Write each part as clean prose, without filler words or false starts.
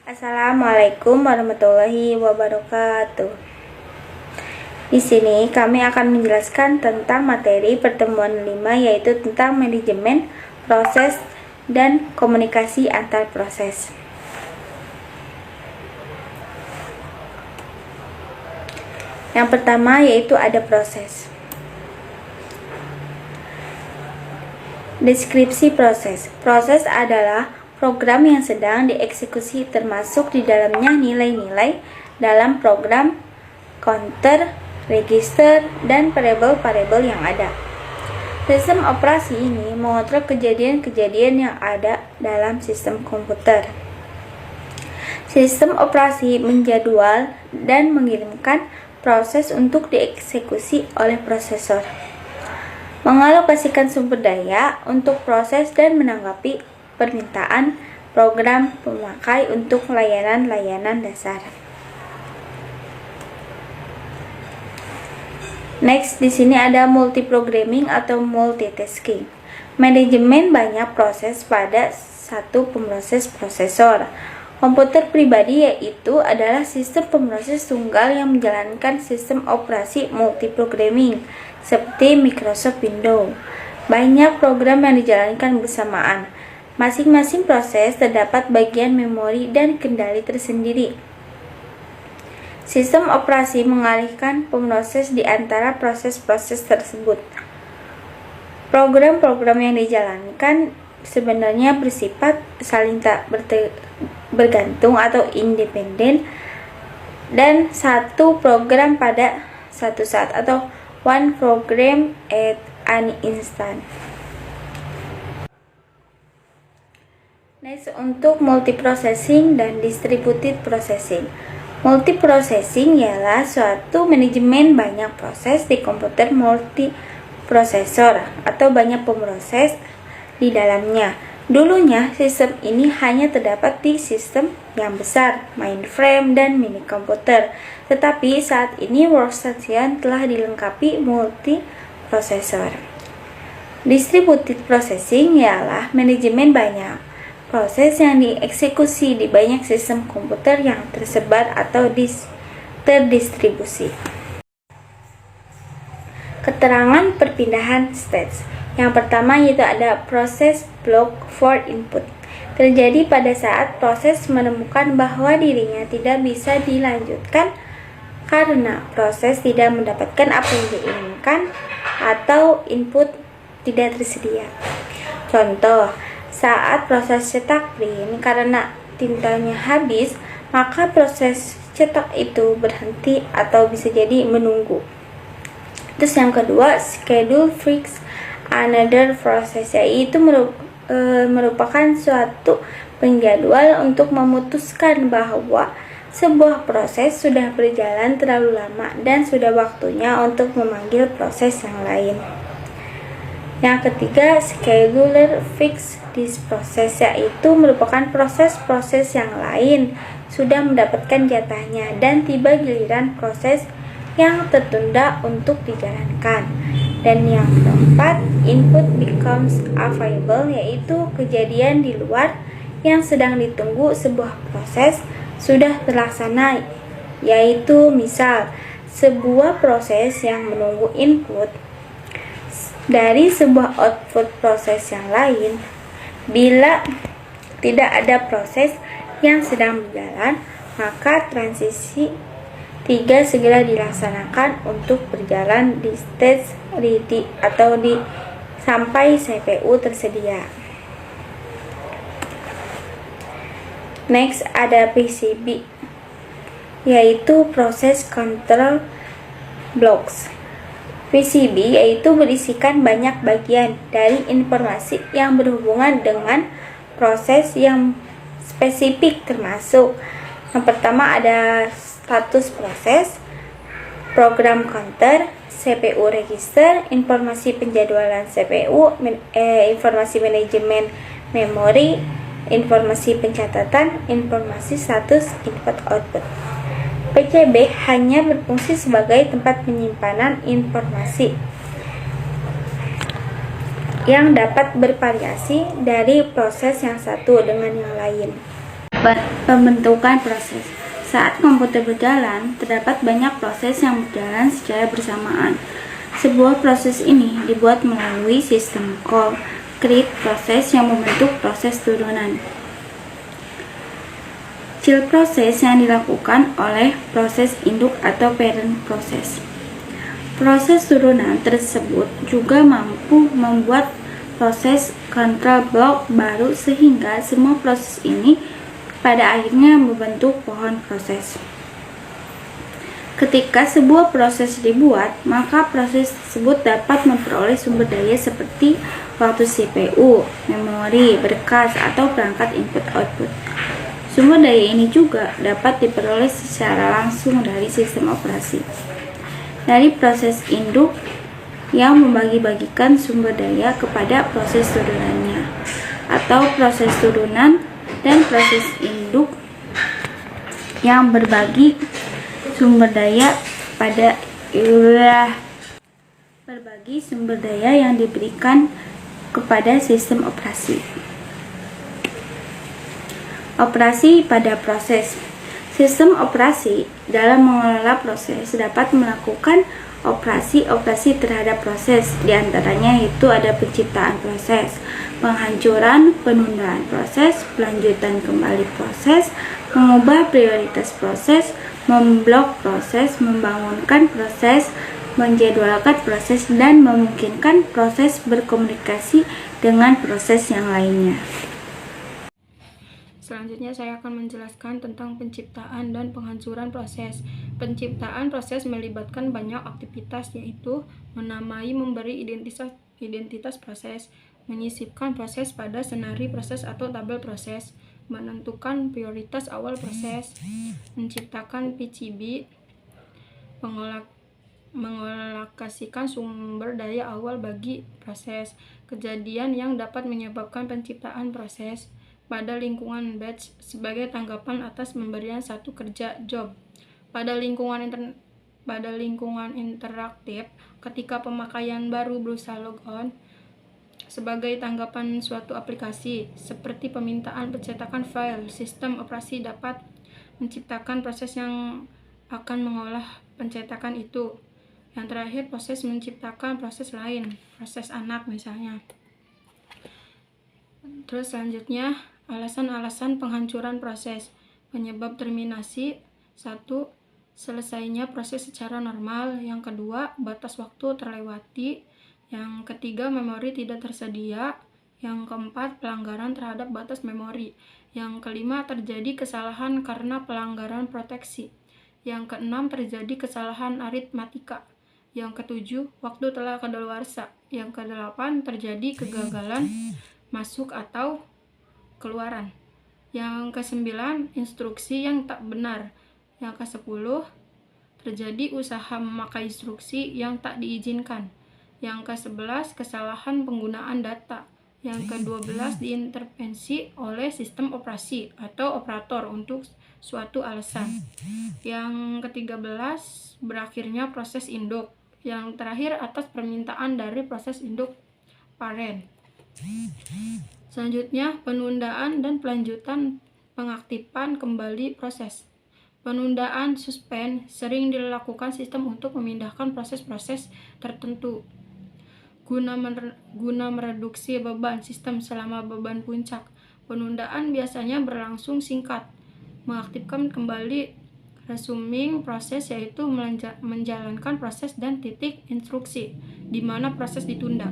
Assalamualaikum warahmatullahi wabarakatuh. Di sini kami akan menjelaskan tentang materi pertemuan 5, yaitu tentang manajemen proses dan komunikasi antar proses. Yang pertama yaitu ada proses. Deskripsi proses. Proses adalah program yang sedang dieksekusi, termasuk di dalamnya nilai-nilai dalam program, counter, register, dan variabel-variabel yang ada. Sistem operasi ini mengontrol kejadian-kejadian yang ada dalam sistem komputer. Sistem operasi menjadwal dan mengirimkan proses untuk dieksekusi oleh prosesor, mengalokasikan sumber daya untuk proses dan menanggapi permintaan program pemakai untuk layanan-layanan dasar. Next, di sini ada multiprogramming atau multitasking. Manajemen banyak proses pada satu pemroses prosesor. Komputer pribadi yaitu adalah sistem pemroses tunggal yang menjalankan sistem operasi multiprogramming seperti Microsoft Windows. Banyak program yang dijalankan bersamaan. Masing-masing proses terdapat bagian memori dan kendali tersendiri. Sistem operasi mengalihkan pemroses di antara proses-proses tersebut. Program-program yang dijalankan sebenarnya bersifat saling tak bergantung atau independen, dan satu program pada satu saat atau one program at any instant. Next, untuk multiprocessing dan distributed processing. Multiprocessing ialah suatu manajemen banyak proses di komputer multiprosesor atau banyak pemroses di dalamnya. Dulunya sistem ini hanya terdapat di sistem yang besar, mainframe dan mini komputer. Tetapi saat ini workstation telah dilengkapi multiprosesor. Distributed processing ialah manajemen banyak proses yang dieksekusi di banyak sistem komputer yang tersebar atau terdistribusi. Keterangan perpindahan stage. Yang pertama yaitu ada proses block for input. Terjadi pada saat proses menemukan bahwa dirinya tidak bisa dilanjutkan karena proses tidak mendapatkan apa yang diinginkan atau input tidak tersedia. Contoh, saat proses cetak print karena tintanya habis, maka proses cetak itu berhenti atau bisa jadi menunggu. Terus yang kedua, schedule fix another process, yaitu merupakan suatu penjadwal untuk memutuskan bahwa sebuah proses sudah berjalan terlalu lama dan sudah waktunya untuk memanggil proses yang lain. Yang ketiga, scheduler fix this process, yaitu merupakan proses-proses yang lain sudah mendapatkan jatahnya dan tiba giliran proses yang tertunda untuk dijalankan. Dan yang keempat, input becomes available, yaitu kejadian di luar yang sedang ditunggu sebuah proses sudah terlaksana, yaitu misal sebuah proses yang menunggu input dari sebuah output proses yang lain. Bila tidak ada proses yang sedang berjalan, maka transisi 3 segera dilaksanakan untuk berjalan di stage ready atau sampai CPU tersedia. Next, ada PCB, yaitu Process Control Blocks. PCB yaitu berisikan banyak bagian dari informasi yang berhubungan dengan proses yang spesifik, termasuk yang pertama ada status proses, program counter, CPU register, informasi penjadwalan CPU, informasi manajemen memori, informasi pencatatan, informasi status input output. PCB hanya berfungsi sebagai tempat penyimpanan informasi yang dapat bervariasi dari proses yang satu dengan yang lain. Pembentukan proses. Saat komputer berjalan, terdapat banyak proses yang berjalan secara bersamaan. Sebuah proses ini dibuat melalui sistem call create proses yang membentuk proses turunan. Child proses yang dilakukan oleh proses induk atau parent proses. Proses turunan tersebut juga mampu membuat proses control block baru sehingga semua proses ini pada akhirnya membentuk pohon proses. Ketika sebuah proses dibuat, maka proses tersebut dapat memperoleh sumber daya seperti waktu CPU, memori, berkas, atau perangkat input-output. Sumber daya ini juga dapat diperoleh secara langsung dari sistem operasi. Dari proses induk yang membagi-bagikan sumber daya kepada proses turunannya, atau proses turunan dan proses induk yang berbagi sumber daya yang diberikan kepada sistem operasi. Operasi pada proses. Sistem operasi dalam mengelola proses dapat melakukan operasi-operasi terhadap proses, diantaranya itu ada penciptaan proses, penghancuran, penundaan proses, pelanjutan kembali proses, mengubah prioritas proses, memblok proses, membangunkan proses, menjadwalkan proses, dan memungkinkan proses berkomunikasi dengan proses yang lainnya. Selanjutnya saya akan menjelaskan tentang penciptaan dan penghancuran proses. Penciptaan proses melibatkan banyak aktivitas, yaitu menamai, memberi identitas proses, menyisipkan proses pada senari proses atau tabel proses, menentukan prioritas awal proses, menciptakan PCB, mengalokasikan sumber daya awal bagi proses, kejadian yang dapat menyebabkan penciptaan proses pada lingkungan batch sebagai tanggapan atas pemberian satu kerja job. Pada lingkungan interaktif, ketika pemakaian baru berusaha logon sebagai tanggapan suatu aplikasi, seperti permintaan pencetakan file, sistem operasi dapat menciptakan proses yang akan mengolah pencetakan itu. Yang terakhir, proses menciptakan proses lain, proses anak misalnya. Terus selanjutnya, alasan-alasan penghancuran proses. Penyebab terminasi: 1. Selesainya proses secara normal. Yang kedua, batas waktu terlewati. Yang ketiga, memori tidak tersedia. Yang keempat, pelanggaran terhadap batas memori. Yang kelima, terjadi kesalahan karena pelanggaran proteksi. Yang keenam, terjadi kesalahan aritmatika. Yang ketujuh, waktu telah kadaluarsa. Yang kedelapan, terjadi kegagalan masuk atau keluaran. Yang kesembilan, instruksi yang tak benar. Yang kesepuluh, terjadi usaha memakai instruksi yang tak diizinkan. Yang ke-11, kesalahan penggunaan data. Yang ke-12, diintervensi oleh sistem operasi atau operator untuk suatu alasan. Yang ke-13, berakhirnya proses induk. Yang terakhir, atas permintaan dari proses induk parent. Selanjutnya, penundaan dan pelanjutan pengaktifan kembali proses. Penundaan suspend sering dilakukan sistem untuk memindahkan proses-proses tertentu guna mereduksi beban sistem selama beban puncak. Penundaan biasanya berlangsung singkat. Mengaktifkan kembali resuming proses, yaitu menjalankan proses dan titik instruksi di mana proses ditunda.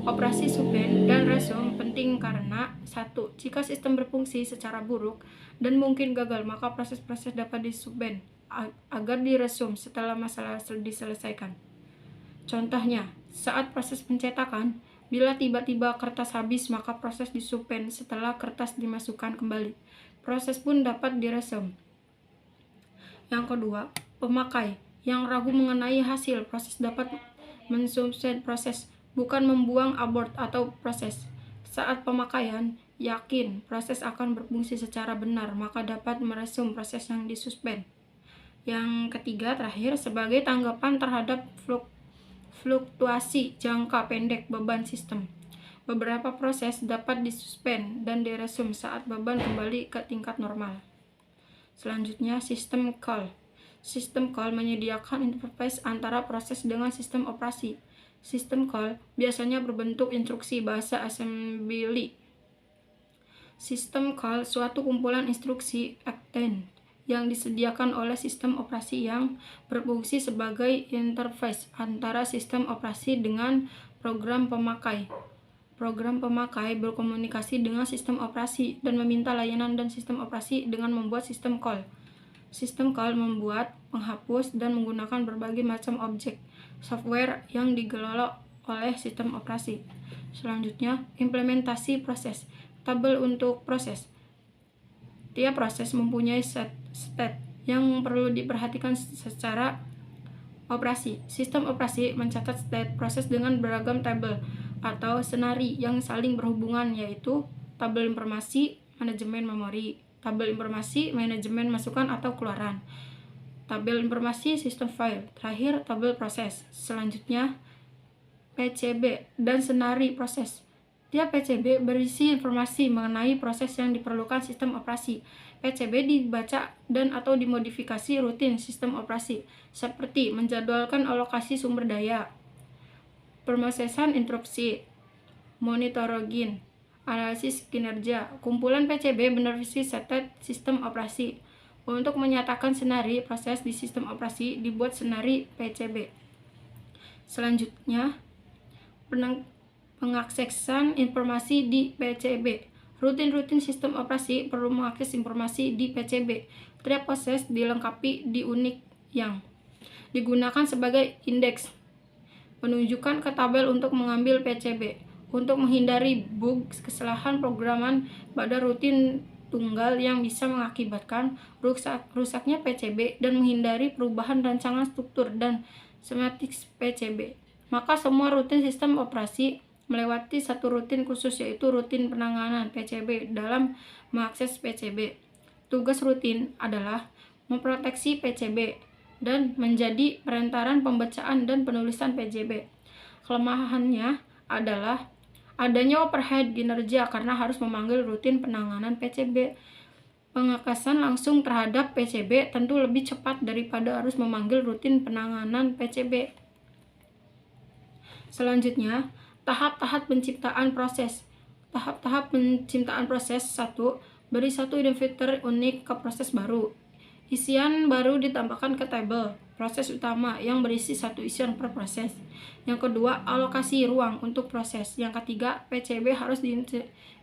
Operasi suspend dan resume penting karena 1. Jika sistem berfungsi secara buruk dan mungkin gagal, maka proses-proses dapat disuspend agar diresume setelah masalah diselesaikan. Contohnya, saat proses pencetakan, bila tiba-tiba kertas habis, maka proses disuspend setelah kertas dimasukkan kembali. Proses pun dapat diresume. Yang kedua, pemakai yang ragu mengenai hasil proses dapat mensuspend proses, bukan membuang abort atau proses. Saat pemakaian yakin proses akan berfungsi secara benar, maka dapat meresume proses yang disuspend. Yang ketiga, terakhir, sebagai tanggapan terhadap fluktuasi jangka pendek beban sistem. Beberapa proses dapat disuspend dan diresume saat beban kembali ke tingkat normal. Selanjutnya, sistem call. Sistem call menyediakan interface antara proses dengan sistem operasi. Sistem call biasanya berbentuk instruksi bahasa assembly. Sistem call suatu kumpulan instruksi actant yang disediakan oleh sistem operasi yang berfungsi sebagai interface antara sistem operasi dengan program pemakai. Program pemakai berkomunikasi dengan sistem operasi dan meminta layanan dan sistem operasi dengan membuat sistem call. Sistem call membuat, menghapus, dan menggunakan berbagai macam objek software yang dikelola oleh sistem operasi. Selanjutnya, implementasi proses. Tabel untuk proses. Tiap proses mempunyai state yang perlu diperhatikan secara operasi. Sistem operasi mencatat state proses dengan beragam tabel atau senari yang saling berhubungan, yaitu tabel informasi, manajemen memori, tabel informasi, manajemen masukan atau keluaran, tabel informasi, sistem file, terakhir tabel proses. Selanjutnya, PCB dan senari proses. Tiap PCB berisi informasi mengenai proses yang diperlukan sistem operasi. PCB dibaca dan atau dimodifikasi rutin sistem operasi, seperti menjadwalkan alokasi sumber daya, pemrosesan interupsi, monitoring, analisis kinerja. Kumpulan PCB berisi state sistem operasi. Untuk menyatakan senari proses di sistem operasi, dibuat senari PCB. Selanjutnya, pengaksesan informasi di PCB. Rutin sistem operasi perlu mengakses informasi di PCB. Tiap proses dilengkapi di unit yang digunakan sebagai indeks penunjukan ke tabel untuk mengambil PCB. Untuk menghindari bug, kesalahan programan pada rutin tunggal yang bisa mengakibatkan rusaknya PCB dan menghindari perubahan rancangan struktur dan skematik PCB, maka semua rutin sistem operasi melewati satu rutin khusus, yaitu rutin penanganan PCB dalam mengakses PCB. Tugas rutin adalah memproteksi PCB dan menjadi perantaran pembacaan dan penulisan PCB. Kelemahannya adalah adanya overhead kinerja karena harus memanggil rutin penanganan PCB. Pengakasan langsung terhadap PCB tentu lebih cepat daripada harus memanggil rutin penanganan PCB. Selanjutnya, tahap-tahap penciptaan proses. Tahap-tahap penciptaan proses. 1. Beri satu identifier unik ke proses baru. Isian baru ditambahkan ke tabel proses utama yang berisi satu isian per proses. Yang kedua, alokasi ruang untuk proses. Yang ketiga, PCB harus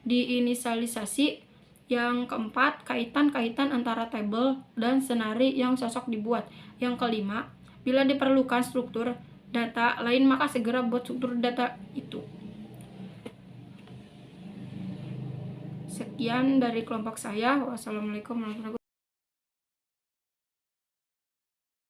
diinisialisasi. Yang keempat, kaitan-kaitan antara tabel dan senari yang cocok dibuat. Yang kelima, bila diperlukan struktur data lain maka segera buat struktur data itu. Sekian dari kelompok saya. Wassalamualaikum warahmatullahi wabarakatuh.